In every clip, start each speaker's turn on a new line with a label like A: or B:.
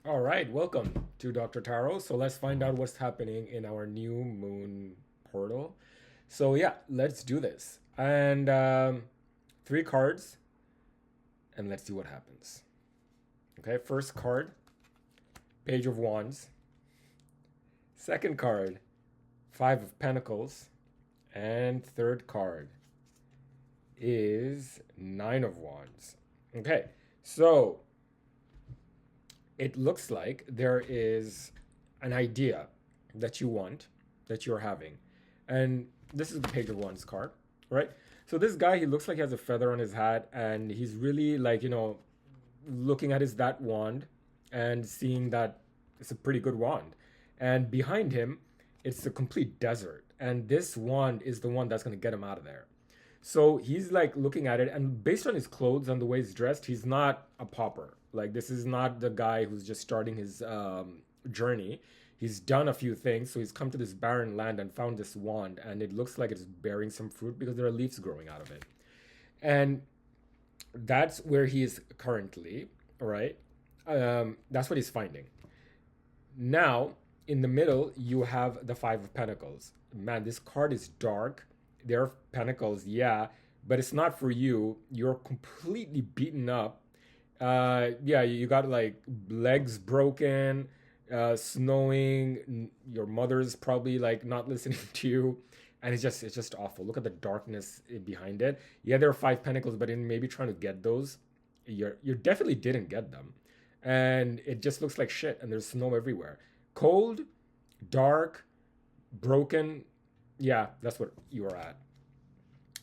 A: All right, welcome to Dr. Taro. So let's find out what's happening in our new moon portal. So yeah, let's do this. And three cards, and let's see what happens. Okay, first card, Page of Wands. Second card, Five of Pentacles. And third card is Nine of Wands. Okay, so it looks like there is an idea that you want, that you're having. And this is the Page of Wands card, right? So this guy, he looks like he has a feather on his hat, and he's really like, looking at his that wand and seeing that it's a pretty good wand. And behind him, it's a complete desert. And this wand is the one that's going to get him out of there. So he's like looking at it, and based on his clothes and the way he's dressed, he's not a pauper. Like, this is not the guy who's just starting his journey. He's done a few things, so he's come to this barren land and found this wand, and it looks like it's bearing some fruit because there are leaves growing out of it. And that's where he is currently, right? That's what he's finding. Now, in the middle, you have the Five of Pentacles. Man, this card is dark. There are pentacles, yeah, but it's not for you. You're completely beaten up. Yeah, you got like legs broken, snowing. Your mother's probably like not listening to you, and it's just awful. Look at the darkness behind it. Yeah, there are five pentacles, but in maybe trying to get those, you definitely didn't get them, and it just looks like shit. And there's snow everywhere. Cold, dark, broken. Yeah, that's what you are at.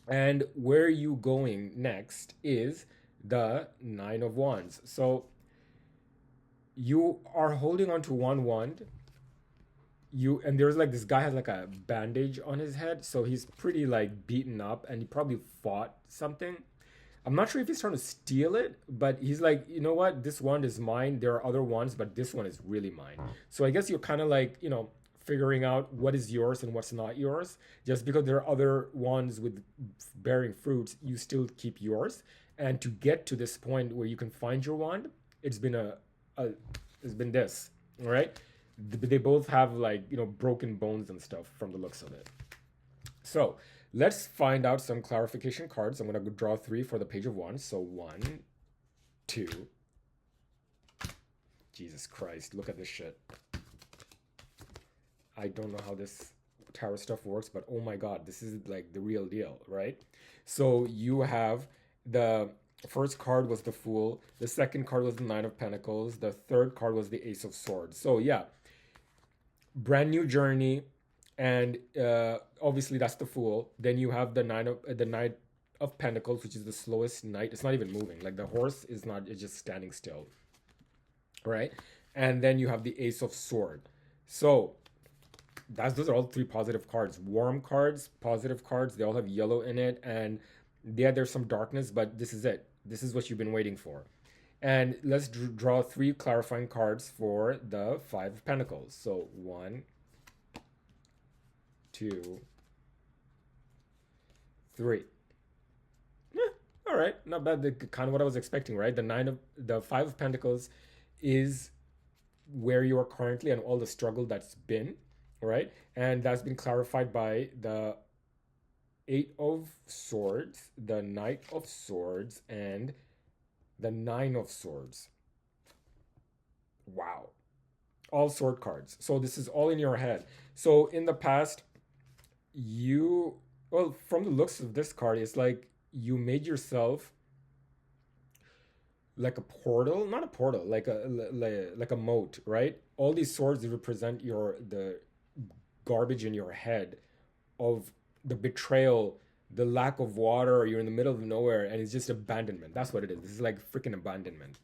A: And where you going next is the Nine of Wands. So you are holding on to one wand. And there's like this guy has like a bandage on his head, so he's pretty like beaten up, and he probably fought something. I'm not sure if he's trying to steal it, but he's like, you know what? This wand is mine. There are other ones, but this one is really mine. So I guess you're kind of like, figuring out what is yours and what's not yours. Just because there are other ones with bearing fruits, you still keep yours. And to get to this point where you can find your wand, it's been a it's been this, all right? They both have like, broken bones and stuff from the looks of it. So let's find out some clarification cards. I'm gonna draw three for the Page of Wands. So one, two. Jesus Christ, look at this shit. I don't know how this tarot stuff works, but oh my god, this is like the real deal, right? So you have the first card was the Fool, the second card was the Nine of Pentacles, the third card was the Ace of Swords. So yeah, brand new journey, and obviously that's the Fool. Then you have the Knight of Pentacles, which is the slowest knight. It's not even moving. Like the horse is not. It's just standing still, right? And then you have the Ace of Sword. So those are all three positive cards. Warm cards, positive cards. They all have yellow in it, and yeah, there's some darkness, but this is it. This is what you've been waiting for. And let's draw three clarifying cards for the Five of Pentacles. So one, two, three. All right, not bad. Kind of what I was expecting, right? The Five of Pentacles is where you are currently and all the struggle that's been, right? And that's been clarified by the Eight of Swords, the Knight of Swords, and the Nine of Swords. Wow. All sword cards. So this is all in your head. So in the past, well, from the looks of this card, it's like you made yourself like a portal, not a portal, like a moat, right? All these swords represent the garbage in your head of the betrayal, the lack of water. You're in the middle of nowhere, and it's just abandonment. That's what it is. This is like freaking abandonment,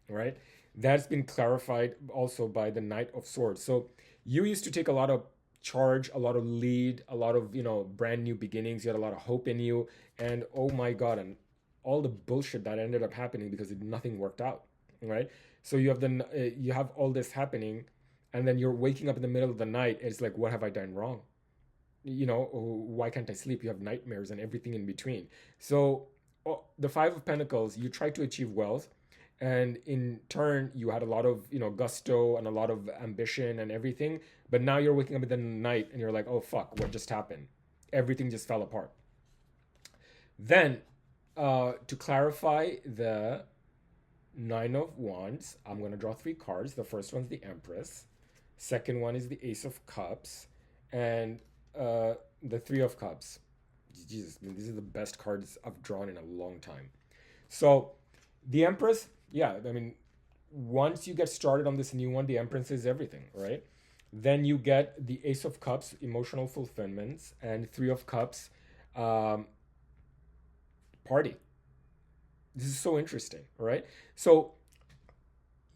A: right? That's been clarified also by the Knight of Swords. So you used to take a lot of charge, a lot of lead, a lot of brand new beginnings. You had a lot of hope in you, and oh my god, and all the bullshit that ended up happening because nothing worked out, right? So you have all this happening, and then you're waking up in the middle of the night. It's like, what have I done wrong? Why can't I sleep? You have nightmares and everything in between. So the Five of Pentacles, you try to achieve wealth, and in turn you had a lot of, gusto and a lot of ambition and everything, but now you're waking up in the night and you're like, oh fuck, what just happened? Everything just fell apart. Then, to clarify the Nine of Wands, I'm going to draw three cards. The first one's the Empress, second one is the Ace of Cups, and the Three of Cups. Jesus, I mean, these are the best cards I've drawn in a long time. So, the Empress, yeah, I mean, once you get started on this new one, the Empress is everything, right? Then you get the Ace of Cups, emotional fulfillments, and Three of Cups, um, party. This is so interesting, right? So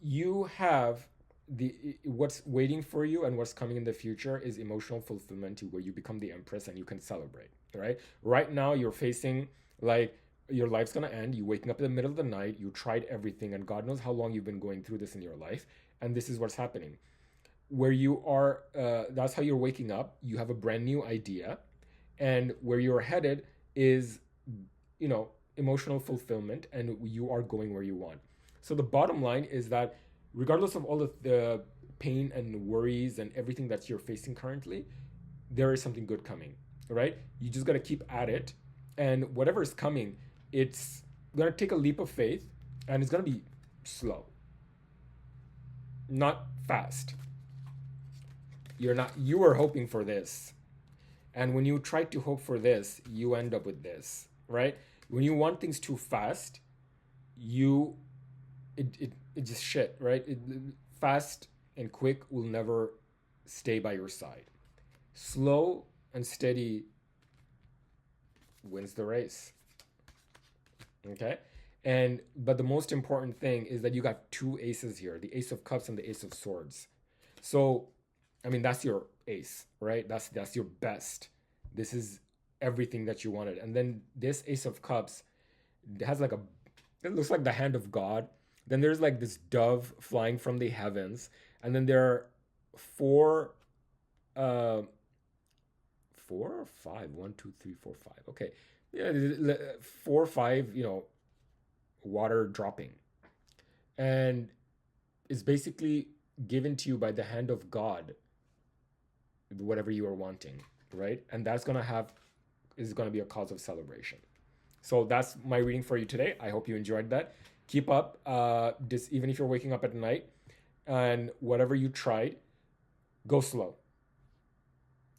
A: you have the what's waiting for you and what's coming in the future is emotional fulfillment, where you become the Empress and you can celebrate, right? Right now you're facing like your life's gonna end. You waking up in the middle of the night, you tried everything, and God knows how long you've been going through this in your life, and this is what's happening. Where you are, that's how you're waking up. You have a brand new idea, and where you're headed is, you know, emotional fulfillment, and you are going where you want. So the bottom line is that regardless of all of the pain and worries and everything that you're facing currently, there is something good coming, right? You just got to keep at it, and whatever is coming, it's going to take a leap of faith, and it's going to be slow, not fast. You were hoping for this, and when you try to hope for this, you end up with this, right? When you want things too fast, you it just shit, right? Fast and quick will never stay by your side. Slow and steady wins the race. Okay? And but the most important thing is that you got two aces here, the Ace of Cups and the Ace of Swords. So, I mean, that's your ace, right? That's your best. This is everything that you wanted. And then this Ace of Cups has like a, it looks like the hand of God. Then there's like this dove flying from the heavens, and then there are four, uh, four or five. One, two, three, four, five. Okay, yeah, four or five. Water dropping, and it's basically given to you by the hand of God, whatever you are wanting, right? And that's gonna have is gonna be a cause of celebration. So that's my reading for you today. I hope you enjoyed that. Keep up, this even if you're waking up at night, and whatever you tried, go slow.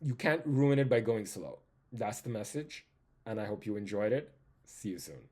A: You can't ruin it by going slow. That's the message, and I hope you enjoyed it. See you soon.